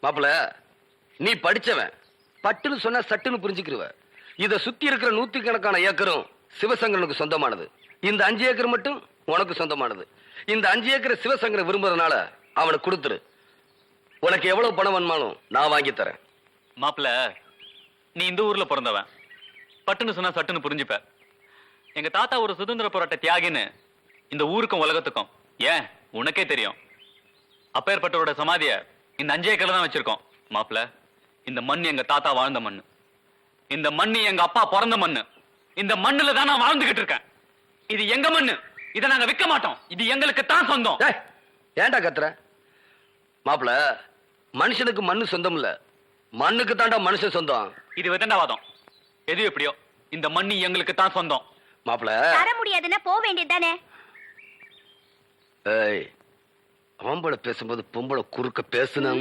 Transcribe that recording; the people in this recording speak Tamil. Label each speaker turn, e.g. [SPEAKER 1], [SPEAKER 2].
[SPEAKER 1] மாப்பிள, நீ படிச்சவன், பட்டுன்னு சொன்னா சட்டுன்னு புரிஞ்சுக்கிருவ. இத சுத்தி இருக்கிற 100கணக்கான ஏக்கரும் சிவசங்கரனுக்கு சொந்தமானது. இந்த 5 ஏக்கர் மட்டும் உனக்கு சொந்தமானது. இந்த 5 ஏக்கர் சிவசங்கரன் விரும்புறதுனால அவனுக்கு கொடுத்துரு. உனக்கு எவ்வளவு பணம் வேணுமாலும் நான் வாங்கி தரேன்.
[SPEAKER 2] மாப்பிள, நீ இந்த ஊர்ல பிறந்தவன், பட்டுன்னு சொன்னா சட்டுன்னு புரிஞ்சுப்ப. எங்க தாத்தா ஒரு சுதந்திர போராட்ட தியாகின்னு இந்த ஊருக்கும் உலகத்துக்கும் ஏன் உனக்கே தெரியும். அப்பேற்பட்டவரோட சமாதிய இந்த 5 ஏக்கர்ல தான் வச்சிருக்கோம். மாப்பிள, இந்த மண் எங்க தாத்தா வாழ்ந்த மண்ணு, இந்த மண்ணு எங்க அப்பா பிறந்த மண்ணு. இந்த மண்ணுல தான் நான் வாழ்ந்துகிட்டு இருக்கேன். இது எங்க மண்ணு, இதை நாங்க விற்க மாட்டோம். இது எங்களுக்கு தான் சொந்தம்.
[SPEAKER 1] ஏன்டா கத்துற? மாப்பிள, மனுஷனுக்கு மண்ணு சொந்தம் இல்ல, மண்ணுக்கு தாண்டா மனுஷன் சொந்தம்.
[SPEAKER 2] இது விதண்டாவாதம். எது எப்படியோ இந்த மண்ணு எங்களுக்கு தான் சொந்தம்.
[SPEAKER 1] மாப்பிள,
[SPEAKER 3] தர முடியாதுன்னா போக வேண்டியதுதானே.
[SPEAKER 1] ஆம்பளை பேசும்போது பொம்பளை குறுக்க பேசுன